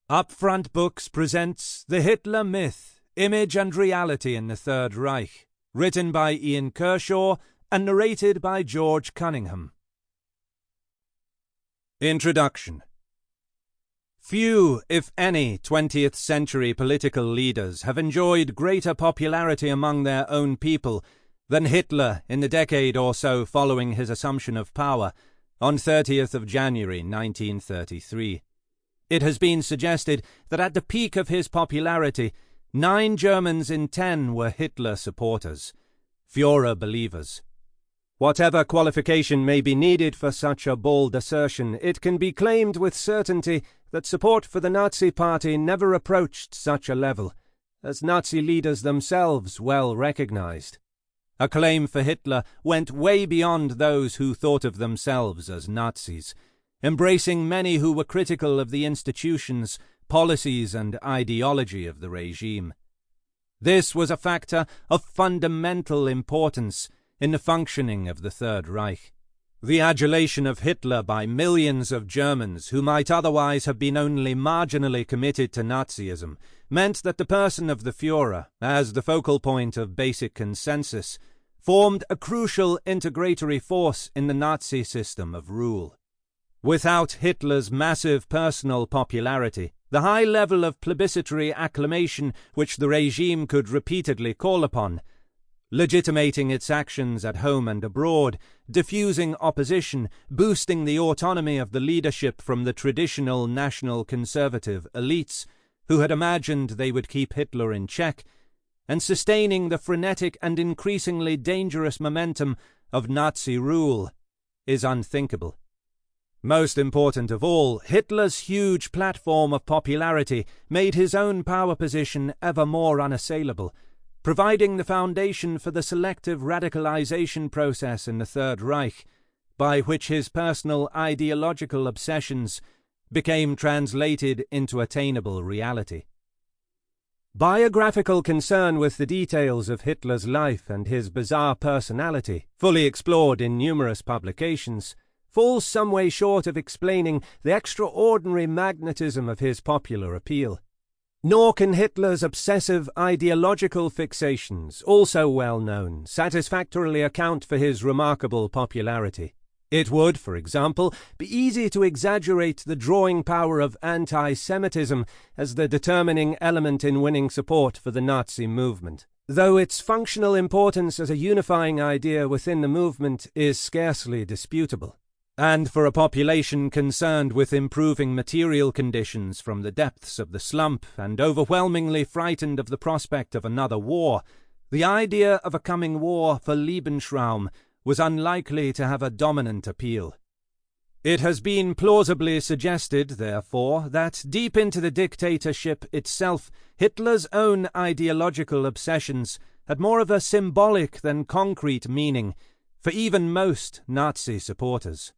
Upfront Books presents The Hitler Myth, Image and Reality in the Third Reich, written by Ian Kershaw and narrated by George Cunningham. Introduction. Few, if any, 20th-century political leaders have enjoyed greater popularity among their own people than Hitler in the decade or so following his assumption of power on 30th of January 1933. It has been suggested that at the peak of his popularity, 9 Germans in 10 were Hitler supporters, Fuhrer believers. Whatever qualification may be needed for such a bold assertion, it can be claimed with certainty that support for the Nazi Party never approached such a level, as Nazi leaders themselves well recognized. A claim for Hitler went way beyond those who thought of themselves as Nazis, embracing many who were critical of the institutions, policies and ideology of the regime. This was a factor of fundamental importance in the functioning of the Third Reich. The adulation of Hitler by millions of Germans who might otherwise have been only marginally committed to Nazism meant that the person of the Führer, as the focal point of basic consensus, formed a crucial integratory force in the Nazi system of rule. Without Hitler's massive personal popularity, the high level of plebiscitary acclamation which the regime could repeatedly call upon, legitimating its actions at home and abroad, diffusing opposition, boosting the autonomy of the leadership from the traditional national conservative elites who had imagined they would keep Hitler in check, and sustaining the frenetic and increasingly dangerous momentum of Nazi rule, is unthinkable. Most important of all, Hitler's huge platform of popularity made his own power position ever more unassailable, providing the foundation for the selective radicalization process in the Third Reich, by which his personal ideological obsessions became translated into attainable reality. Biographical concern with the details of Hitler's life and his bizarre personality, fully explored in numerous publications, falls some way short of explaining the extraordinary magnetism of his popular appeal. Nor can Hitler's obsessive ideological fixations, also well known, satisfactorily account for his remarkable popularity. It would, for example, be easy to exaggerate the drawing power of anti-Semitism as the determining element in winning support for the Nazi movement, though its functional importance as a unifying idea within the movement is scarcely disputable. And for a population concerned with improving material conditions from the depths of the slump and overwhelmingly frightened of the prospect of another war, the idea of a coming war for Lebensraum was unlikely to have a dominant appeal. It has been plausibly suggested, therefore, that deep into the dictatorship itself, Hitler's own ideological obsessions had more of a symbolic than concrete meaning for even most Nazi supporters.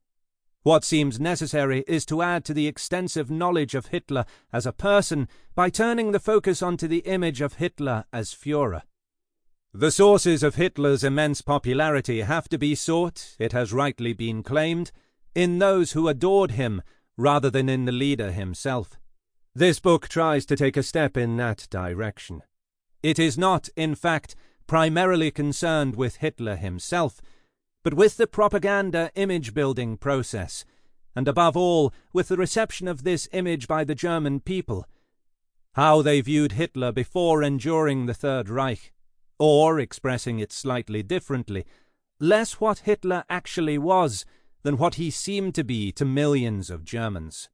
What seems necessary is to add to the extensive knowledge of Hitler as a person by turning the focus onto the image of Hitler as Führer. The sources of Hitler's immense popularity have to be sought, it has rightly been claimed, in those who adored him rather than in the leader himself. This book tries to take a step in that direction. It is not, in fact, primarily concerned with Hitler himself, but with the propaganda image-building process, and above all, with the reception of this image by the German people, how they viewed Hitler before and during the Third Reich, or, expressing it slightly differently, less what Hitler actually was than what he seemed to be to millions of Germans.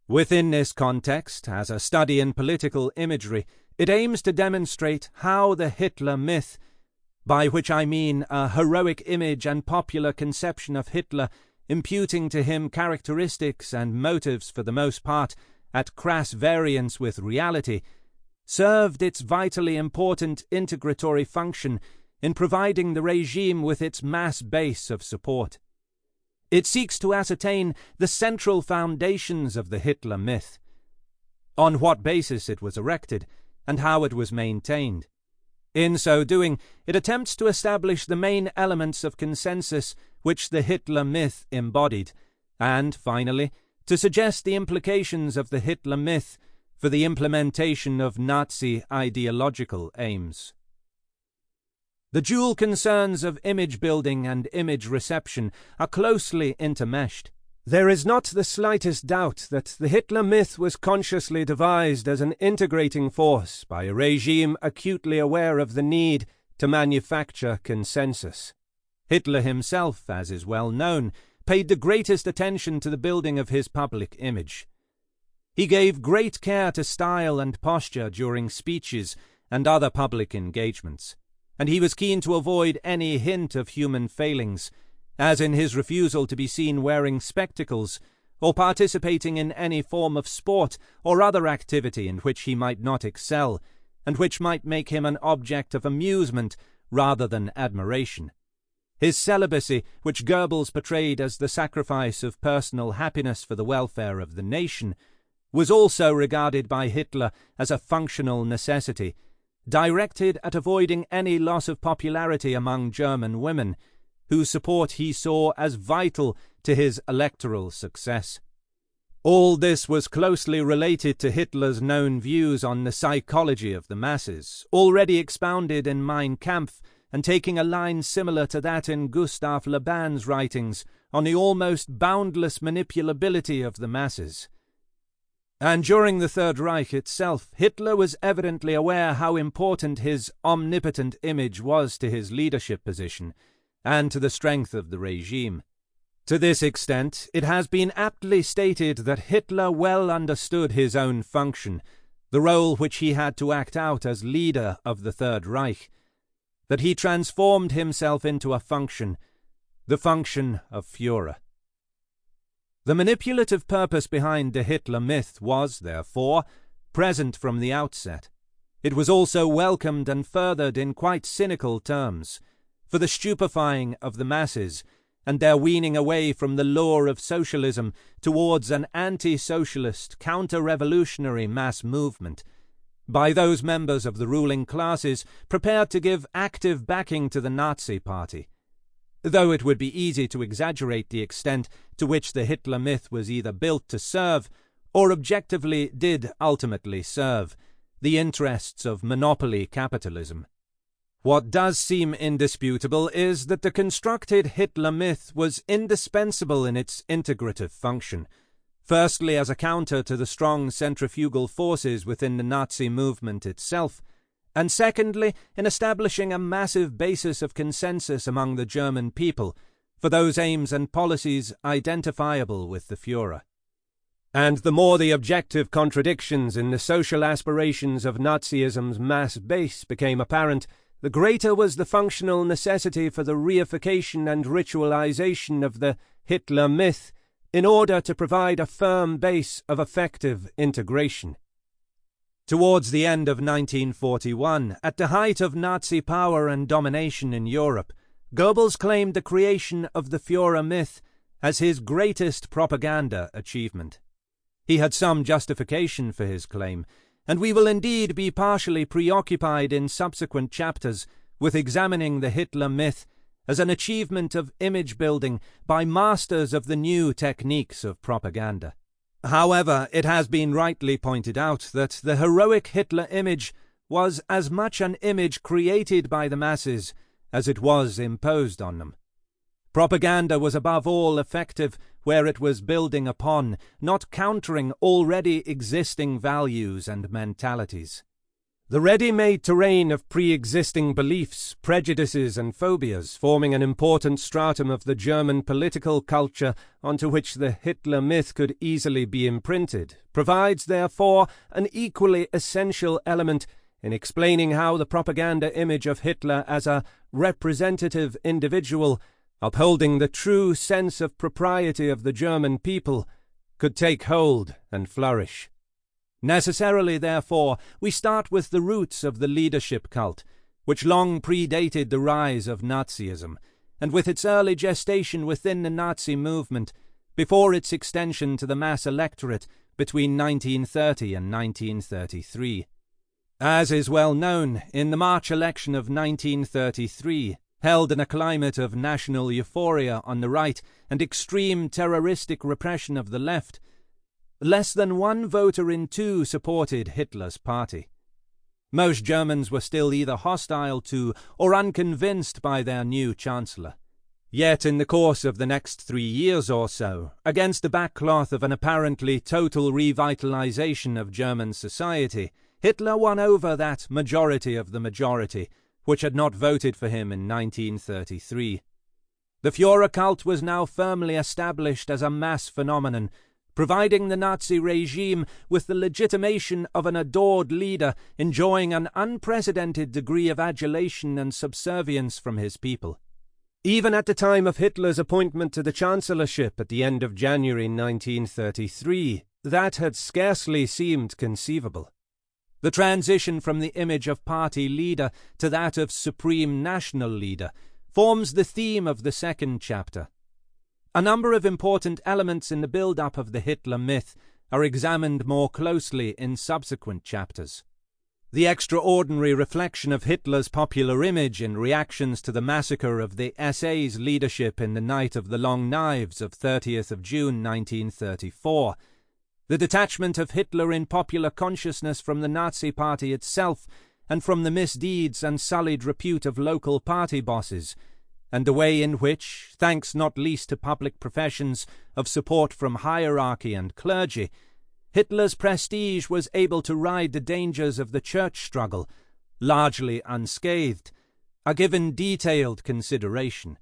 Within this context, as a study in political imagery, it aims to demonstrate how the Hitler myth, by which I mean a heroic image and popular conception of Hitler imputing to him characteristics and motives for the most part at crass variance with reality, served its vitally important integratory function in providing the regime with its mass base of support. It seeks to ascertain the central foundations of the Hitler myth, on what basis it was erected, and how it was maintained. In so doing, it attempts to establish the main elements of consensus which the Hitler myth embodied, and, finally, to suggest the implications of the Hitler myth for the implementation of Nazi ideological aims. The dual concerns of image building and image reception are closely intermeshed. There is not the slightest doubt that the Hitler myth was consciously devised as an integrating force by a regime acutely aware of the need to manufacture consensus. Hitler himself, as is well known, paid the greatest attention to the building of his public image. He gave great care to style and posture during speeches and other public engagements, and he was keen to avoid any hint of human failings, as in his refusal to be seen wearing spectacles or participating in any form of sport or other activity in which he might not excel, and which might make him an object of amusement rather than admiration. His celibacy, which Goebbels portrayed as the sacrifice of personal happiness for the welfare of the nation, was also regarded by Hitler as a functional necessity, directed at avoiding any loss of popularity among German women, whose support he saw as vital to his electoral success. All this was closely related to Hitler's known views on the psychology of the masses, already expounded in Mein Kampf, and taking a line similar to that in Gustav Le Ban's writings on the almost boundless manipulability of the masses. And during the Third Reich itself, Hitler was evidently aware how important his omnipotent image was to his leadership position, and to the strength of the regime. To this extent, it has been aptly stated that Hitler well understood his own function, the role which he had to act out as leader of the Third Reich, that he transformed himself into a function, the function of Führer. The manipulative purpose behind the Hitler myth was, therefore, present from the outset. It was also welcomed and furthered in quite cynical terms, for the stupefying of the masses, and their weaning away from the lure of socialism towards an anti-socialist, counter-revolutionary mass movement, by those members of the ruling classes prepared to give active backing to the Nazi Party, though it would be easy to exaggerate the extent to which the Hitler myth was either built to serve, or objectively did ultimately serve, the interests of monopoly capitalism. What does seem indisputable is that the constructed Hitler myth was indispensable in its integrative function, firstly as a counter to the strong centrifugal forces within the Nazi movement itself, and secondly in establishing a massive basis of consensus among the German people for those aims and policies identifiable with the Führer. And the more the objective contradictions in the social aspirations of Nazism's mass base became apparent, the greater was the functional necessity for the reification and ritualization of the Hitler myth in order to provide a firm base of effective integration. Towards the end of 1941, at the height of Nazi power and domination in Europe, Goebbels claimed the creation of the Führer myth as his greatest propaganda achievement. He had some justification for his claim, and we will indeed be partially preoccupied in subsequent chapters with examining the Hitler myth as an achievement of image building by masters of the new techniques of propaganda. However, it has been rightly pointed out that the heroic Hitler image was as much an image created by the masses as it was imposed on them. Propaganda was above all effective where it was building upon, not countering already existing values and mentalities. The ready-made terrain of pre-existing beliefs, prejudices and phobias, forming an important stratum of the German political culture onto which the Hitler myth could easily be imprinted, provides, therefore, an equally essential element in explaining how the propaganda image of Hitler as a representative individual, upholding the true sense of propriety of the German people, could take hold and flourish. Necessarily, therefore, we start with the roots of the leadership cult, which long predated the rise of Nazism, and with its early gestation within the Nazi movement, before its extension to the mass electorate between 1930 and 1933. As is well known, in the March election of 1933, held in a climate of national euphoria on the right and extreme terroristic repression of the left, Less than 1 voter in 2 supported Hitler's party. Most Germans were still either hostile to or unconvinced by their new chancellor. Yet in the course of the next 3 years or so, against the backcloth of an apparently total revitalization of German society, Hitler won over that majority of the majority, which had not voted for him in 1933. The Fuhrer-cult was now firmly established as a mass phenomenon, providing the Nazi regime with the legitimation of an adored leader enjoying an unprecedented degree of adulation and subservience from his people. Even at the time of Hitler's appointment to the chancellorship at the end of January 1933, that had scarcely seemed conceivable. The transition from the image of party leader to that of supreme national leader forms the theme of the second chapter. A number of important elements in the build-up of the Hitler myth are examined more closely in subsequent chapters. The extraordinary reflection of Hitler's popular image in reactions to the massacre of the SA's leadership in the Night of the Long Knives of 30th of June 1934, the detachment of Hitler in popular consciousness from the Nazi Party itself and from the misdeeds and sullied repute of local party bosses, and the way in which, thanks not least to public professions of support from hierarchy and clergy, Hitler's prestige was able to ride the dangers of the church struggle, largely unscathed, are given detailed consideration.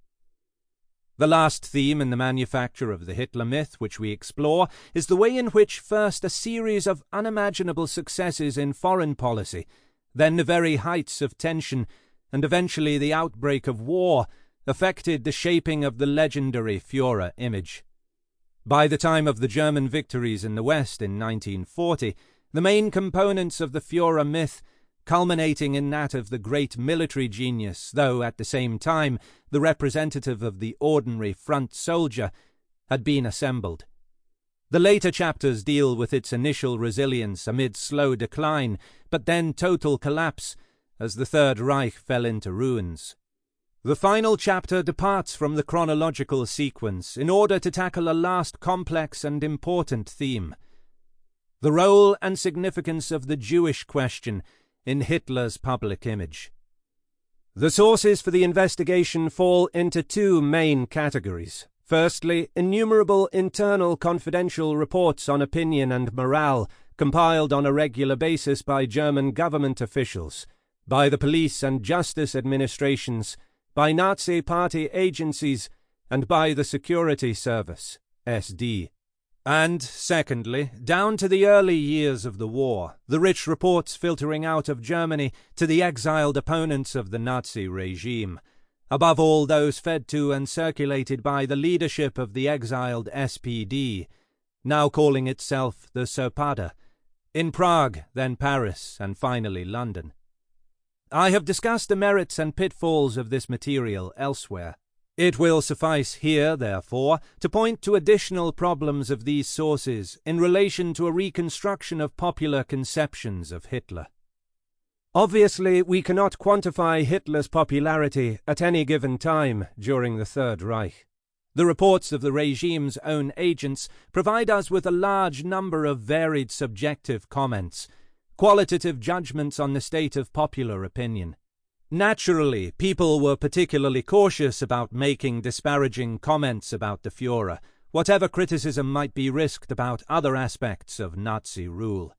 The last theme in the manufacture of the Hitler myth which we explore is the way in which first a series of unimaginable successes in foreign policy, then the very heights of tension, and eventually the outbreak of war, affected the shaping of the legendary Führer image. By the time of the German victories in the West in 1940, the main components of the Führer myth, culminating in that of the great military genius, though at the same time the representative of the ordinary front soldier, had been assembled. The later chapters deal with its initial resilience amid slow decline, but then total collapse, as the Third Reich fell into ruins. The final chapter departs from the chronological sequence in order to tackle a last complex and important theme: the role and significance of the Jewish question in Hitler's public image. The sources for the investigation fall into 2 main categories. Firstly, innumerable internal confidential reports on opinion and morale compiled on a regular basis by German government officials, by the police and justice administrations, by Nazi party agencies, and by the Security Service, SD. And, secondly, down to the early years of the war, the rich reports filtering out of Germany to the exiled opponents of the Nazi regime, above all those fed to and circulated by the leadership of the exiled SPD, now calling itself the Sopada, in Prague, then Paris, and finally London. I have discussed the merits and pitfalls of this material elsewhere. It will suffice here, therefore, to point to additional problems of these sources in relation to a reconstruction of popular conceptions of Hitler. Obviously, we cannot quantify Hitler's popularity at any given time during the Third Reich. The reports of the regime's own agents provide us with a large number of varied subjective comments, qualitative judgments on the state of popular opinion. Naturally, people were particularly cautious about making disparaging comments about the Führer, whatever criticism might be risked about other aspects of Nazi rule.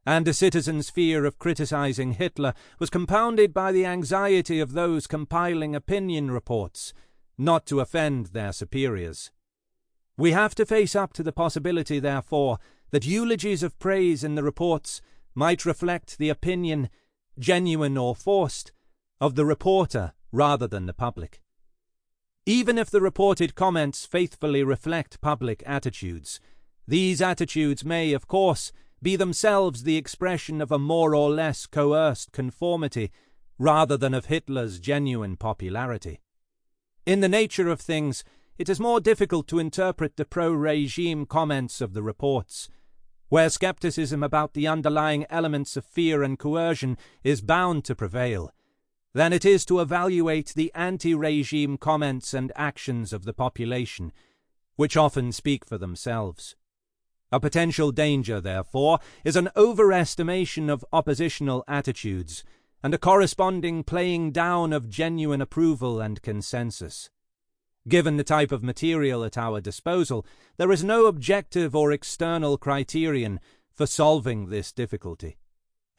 And the citizens' fear of criticizing Hitler was compounded by the anxiety of those compiling opinion reports, not to offend their superiors. We have to face up to the possibility, therefore, that eulogies of praise in the reports might reflect the opinion, genuine or forced, of the reporter rather than the public. Even if the reported comments faithfully reflect public attitudes, these attitudes may, of course, be themselves the expression of a more or less coerced conformity rather than of Hitler's genuine popularity. In the nature of things, it is more difficult to interpret the pro-regime comments of the reports, where skepticism about the underlying elements of fear and coercion is bound to prevail, than it is to evaluate the anti-regime comments and actions of the population, which often speak for themselves. A potential danger, therefore, is an overestimation of oppositional attitudes, and a corresponding playing down of genuine approval and consensus. Given the type of material at our disposal, there is no objective or external criterion for solving this difficulty.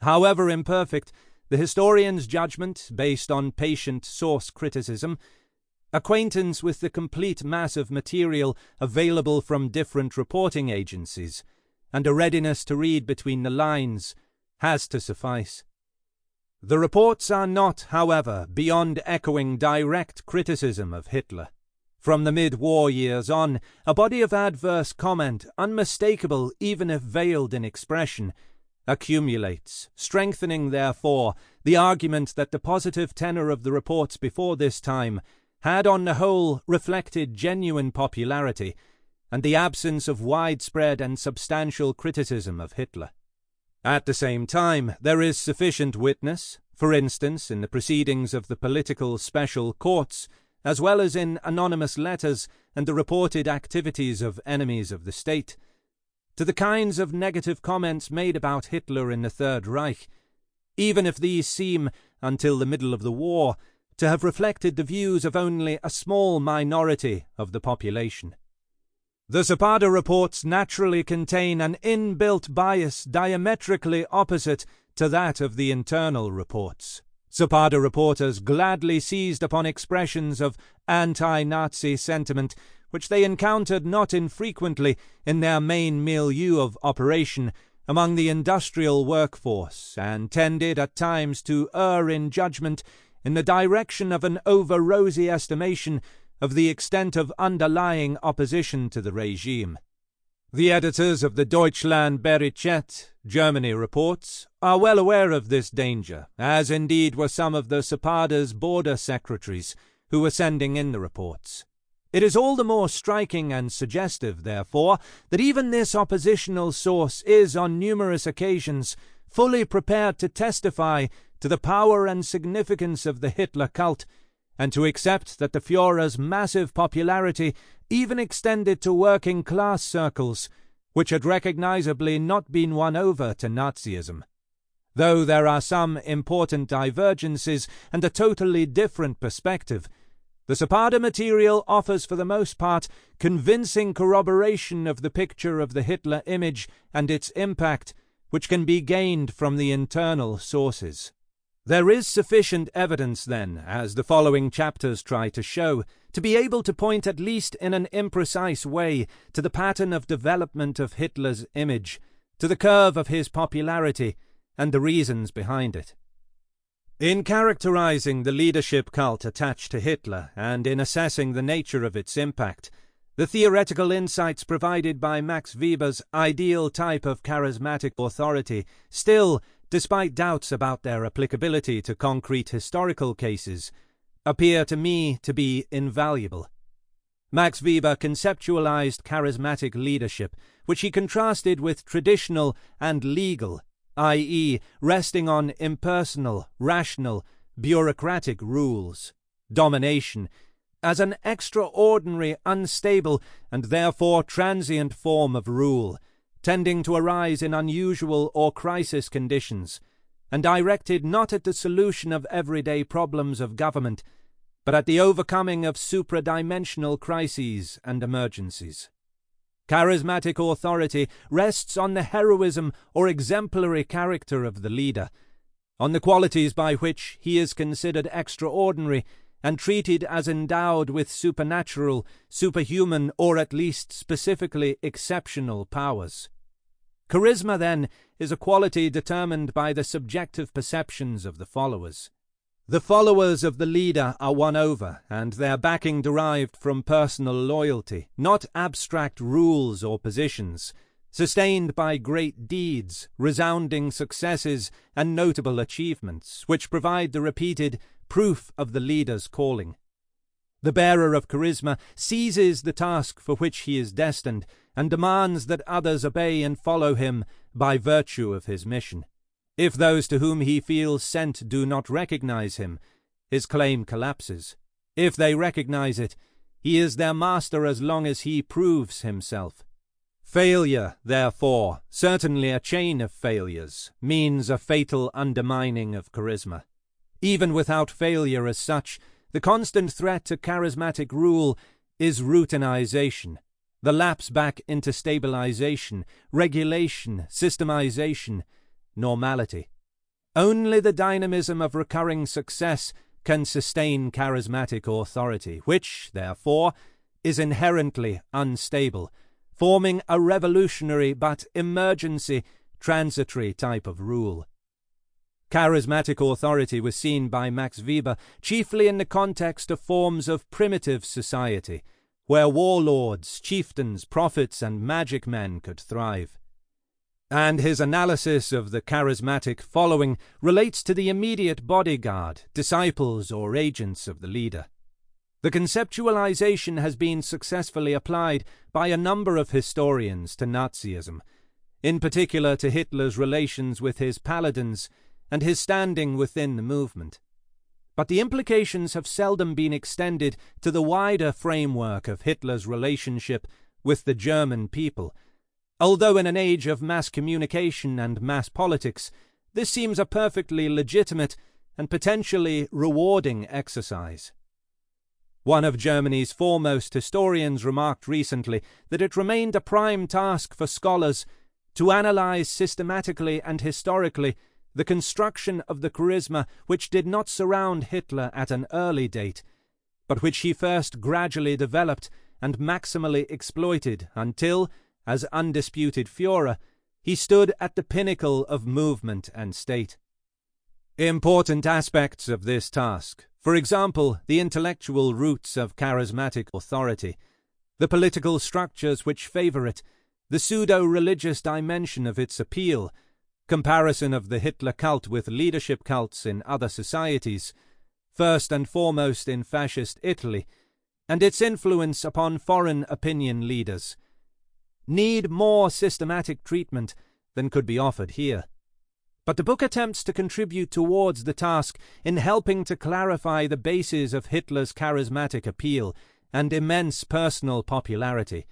However imperfect, the historian's judgment, based on patient source criticism, acquaintance with the complete mass of material available from different reporting agencies, and a readiness to read between the lines, has to suffice. The reports are not, however, beyond echoing direct criticism of Hitler. From the mid-war years on, a body of adverse comment, unmistakable even if veiled in expression, accumulates, strengthening, therefore, the argument that the positive tenor of the reports before this time had on the whole reflected genuine popularity and the absence of widespread and substantial criticism of Hitler. At the same time, there is sufficient witness, for instance in the proceedings of the political special courts, as well as in anonymous letters and the reported activities of enemies of the state, to the kinds of negative comments made about Hitler in the Third Reich, even if these seem, until the middle of the war, to have reflected the views of only a small minority of the population. The Zapata reports naturally contain an inbuilt bias diametrically opposite to that of the internal reports. Zapata reporters gladly seized upon expressions of anti-Nazi sentiment which they encountered not infrequently in their main milieu of operation among the industrial workforce, and tended at times to err in judgment in the direction of an over-rosy estimation of the extent of underlying opposition to the regime. The editors of the Deutschlandbericht, Germany reports, are well aware of this danger, as indeed were some of the Zapada's border secretaries who were sending in the reports. It is all the more striking and suggestive, therefore, that even this oppositional source is, on numerous occasions, fully prepared to testify to the power and significance of the Hitler cult, and to accept that the Führer's massive popularity even extended to working-class circles, which had recognizably not been won over to Nazism. Though there are some important divergences and a totally different perspective, the Zapata material offers for the most part convincing corroboration of the picture of the Hitler image and its impact, which can be gained from the internal sources. There is sufficient evidence, then, as the following chapters try to show, to be able to point at least in an imprecise way to the pattern of development of Hitler's image, to the curve of his popularity, and the reasons behind it. In characterizing the leadership cult attached to Hitler, and in assessing the nature of its impact, the theoretical insights provided by Max Weber's ideal type of charismatic authority still, despite doubts about their applicability to concrete historical cases, appear to me to be invaluable. Max Weber conceptualized charismatic leadership, which he contrasted with traditional and legal, i.e., resting on impersonal, rational, bureaucratic rules, domination, as an extraordinary, unstable, and therefore transient form of rule, tending to arise in unusual or crisis conditions, and directed not at the solution of everyday problems of government, but at the overcoming of supradimensional crises and emergencies. Charismatic authority rests on the heroism or exemplary character of the leader, on the qualities by which he is considered extraordinary and treated as endowed with supernatural, superhuman, or at least specifically exceptional powers. Charisma, then, is a quality determined by the subjective perceptions of the followers. The followers of the leader are won over, and their backing derived from personal loyalty, not abstract rules or positions, sustained by great deeds, resounding successes, and notable achievements, which provide the repeated proof of the leader's calling. The bearer of charisma seizes the task for which he is destined, and demands that others obey and follow him by virtue of his mission. If those to whom he feels sent do not recognize him, his claim collapses. If they recognize it, he is their master as long as he proves himself. Failure, therefore, certainly a chain of failures, means a fatal undermining of charisma. Even without failure as such, the constant threat to charismatic rule is routinization, the lapse back into stabilization, regulation, systemization, normality. Only the dynamism of recurring success can sustain charismatic authority, which, therefore, is inherently unstable, forming a revolutionary but emergency, transitory type of rule. Charismatic authority was seen by Max Weber chiefly in the context of forms of primitive society, where warlords, chieftains, prophets, and magic men could thrive. And his analysis of the charismatic following relates to the immediate bodyguard, disciples, or agents of the leader. The conceptualization has been successfully applied by a number of historians to Nazism, in particular to Hitler's relations with his paladins and his standing within the movement. But the implications have seldom been extended to the wider framework of Hitler's relationship with the German people, although in an age of mass communication and mass politics, this seems a perfectly legitimate and potentially rewarding exercise. One of Germany's foremost historians remarked recently that it remained a prime task for scholars to analyze systematically and historically the construction of the charisma which did not surround Hitler at an early date, but which he first gradually developed and maximally exploited until, as undisputed Führer, he stood at the pinnacle of movement and state. Important aspects of this task, for example, the intellectual roots of charismatic authority, the political structures which favor it, the pseudo-religious dimension of its appeal, comparison of the Hitler cult with leadership cults in other societies, first and foremost in fascist Italy, and its influence upon foreign opinion leaders, need more systematic treatment than could be offered here. But the book attempts to contribute towards the task in helping to clarify the bases of Hitler's charismatic appeal and immense personal popularity,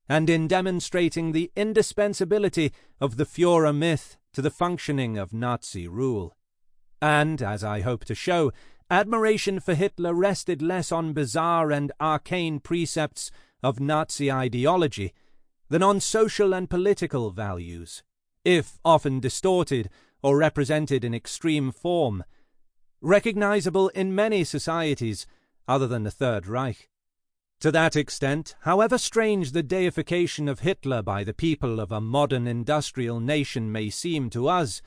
and in demonstrating the indispensability of the Führer myth to the functioning of Nazi rule. And, as I hope to show, admiration for Hitler rested less on bizarre and arcane precepts of Nazi ideology than on social and political values, if often distorted or represented in extreme form, recognizable in many societies other than the Third Reich. To that extent, however strange the deification of Hitler by the people of a modern industrial nation may seem to us,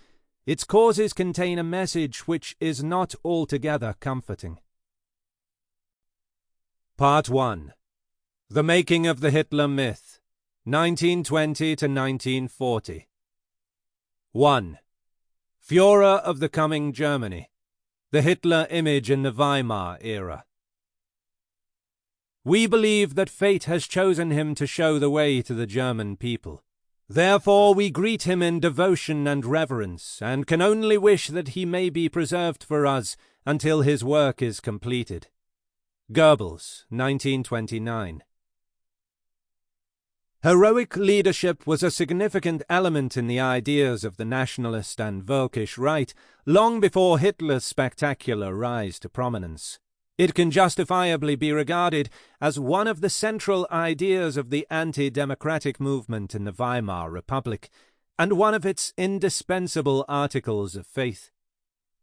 its causes contain a message which is not altogether comforting. Part 1. The Making of the Hitler Myth, 1920 to 1940. 1. Führer of the Coming Germany, the Hitler image in the Weimar era. We believe that fate has chosen him to show the way to the German people. Therefore we greet him in devotion and reverence, and can only wish that he may be preserved for us until his work is completed. Goebbels, 1929. Heroic leadership was a significant element in the ideas of the nationalist and Völkisch right long before Hitler's spectacular rise to prominence. It can justifiably be regarded as one of the central ideas of the anti-democratic movement in the Weimar Republic, and one of its indispensable articles of faith.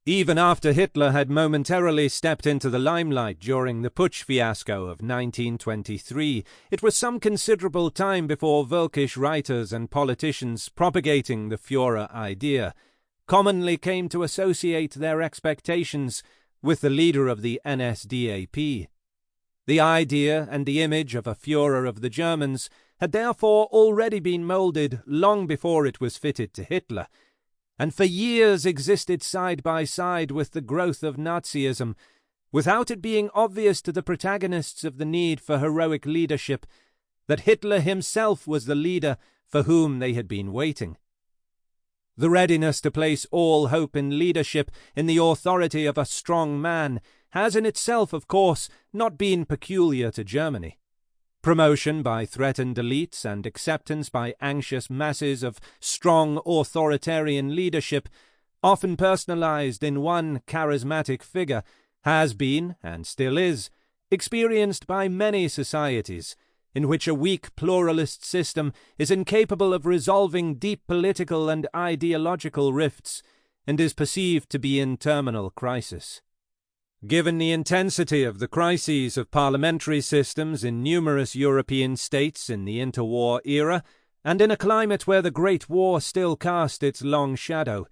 Even after Hitler had momentarily stepped into the limelight during the Putsch fiasco of 1923, it was some considerable time before Völkisch writers and politicians propagating the Führer idea commonly came to associate their expectations with the leader of the NSDAP. The idea and the image of a Führer of the Germans had therefore already been moulded long before it was fitted to Hitler, and for years existed side by side with the growth of Nazism, without it being obvious to the protagonists of the need for heroic leadership that Hitler himself was the leader for whom they had been waiting. The readiness to place all hope in leadership in the authority of a strong man has in itself, of course, not been peculiar to Germany. Promotion by threatened elites and acceptance by anxious masses of strong authoritarian leadership, often personalized in one charismatic figure, has been, and still is, experienced by many societies, in which a weak pluralist system is incapable of resolving deep political and ideological rifts, and is perceived to be in terminal crisis. Given the intensity of the crises of parliamentary systems in numerous European states in the interwar era, and in a climate where the Great War still cast its long shadow,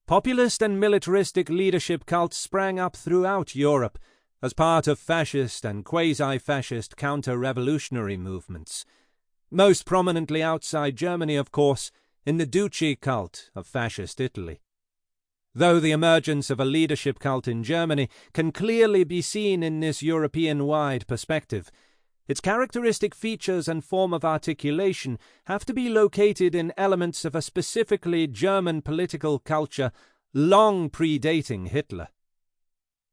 populist and militaristic leadership cults sprang up throughout Europe as part of fascist and quasi-fascist counter-revolutionary movements, most prominently outside Germany, of course, in the Duce cult of fascist Italy. Though the emergence of a leadership cult in Germany can clearly be seen in this European-wide perspective, its characteristic features and form of articulation have to be located in elements of a specifically German political culture long predating Hitler.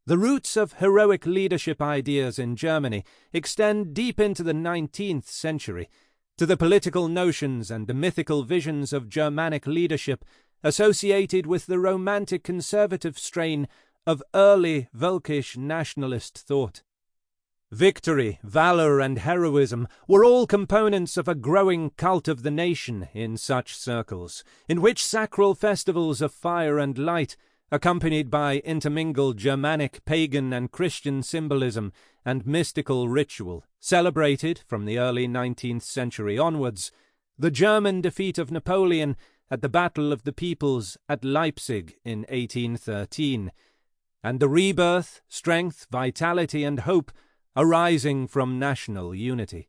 The roots of heroic leadership ideas in Germany extend deep into the 19th century, to the political notions and the mythical visions of Germanic leadership associated with the romantic conservative strain of early Völkisch nationalist thought. Victory, valor, and heroism were all components of a growing cult of the nation in such circles, in which sacral festivals of fire and light, accompanied by intermingled Germanic pagan and Christian symbolism and mystical ritual, celebrated, from the early 19th century onwards, the German defeat of Napoleon at the Battle of the Peoples at Leipzig in 1813, and the rebirth, strength, vitality, and hope arising from national unity.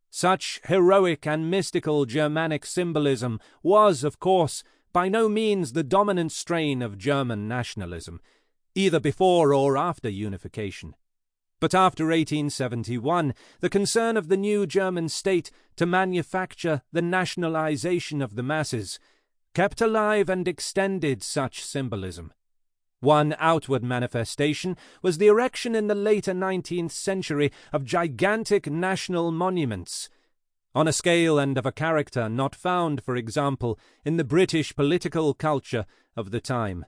Such heroic and mystical Germanic symbolism was, of course, by no means the dominant strain of German nationalism, either before or after unification. But after 1871, the concern of the new German state to manufacture the nationalization of the masses kept alive and extended such symbolism. One outward manifestation was the erection in the later 19th century of gigantic national monuments, on a scale and of a character not found, for example, in the British political culture of the time.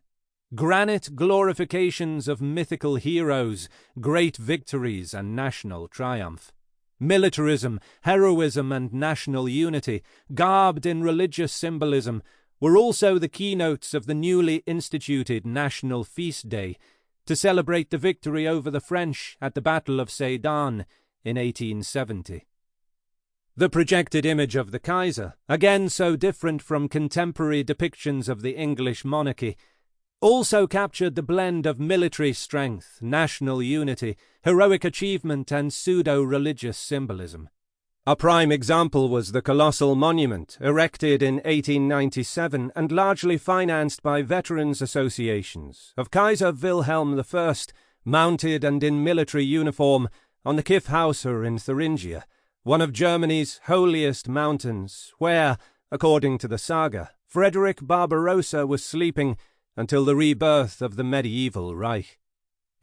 Granite glorifications of mythical heroes, great victories, and national triumph. Militarism, heroism, and national unity, garbed in religious symbolism, were also the keynotes of the newly instituted National Feast Day to celebrate the victory over the French at the Battle of Sedan in 1870. The projected image of the Kaiser, again so different from contemporary depictions of the English monarchy, also captured the blend of military strength, national unity, heroic achievement, and pseudo-religious symbolism. A prime example was the colossal monument, erected in 1897 and largely financed by veterans' associations, of Kaiser Wilhelm I, mounted and in military uniform, on the Kyffhäuser in Thuringia, one of Germany's holiest mountains, where, according to the saga, Frederick Barbarossa was sleeping until the rebirth of the medieval Reich.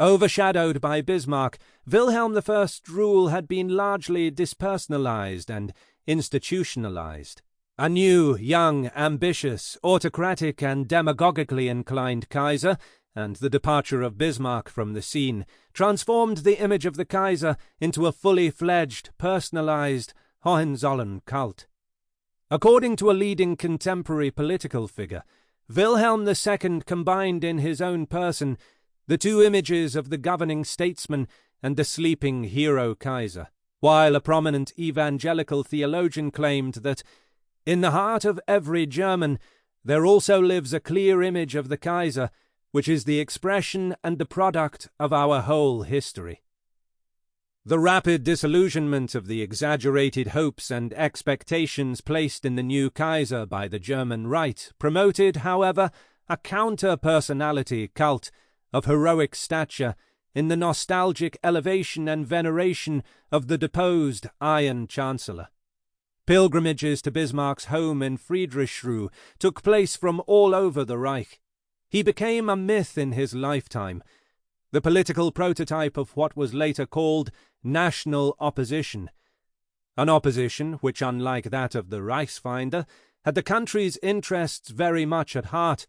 Overshadowed by Bismarck, Wilhelm I's rule had been largely dispersonalized and institutionalized. A new, young, ambitious, autocratic and demagogically inclined Kaiser, and the departure of Bismarck from the scene, transformed the image of the Kaiser into a fully fledged, personalized Hohenzollern cult. According to a leading contemporary political figure, Wilhelm II combined in his own person the two images of the governing statesman and the sleeping hero Kaiser, while a prominent evangelical theologian claimed that, in the heart of every German, there also lives a clear image of the Kaiser, which is the expression and the product of our whole history. The rapid disillusionment of the exaggerated hopes and expectations placed in the new Kaiser by the German right promoted, however, a counter-personality cult of heroic stature in the nostalgic elevation and veneration of the deposed Iron Chancellor. Pilgrimages to Bismarck's home in Friedrichsruh took place from all over the Reich. He became a myth in his lifetime, the political prototype of what was later called national opposition, An opposition which, unlike that of the Reichsfinder, had the country's interests very much at heart.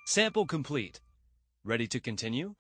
Sample complete. Ready to continue?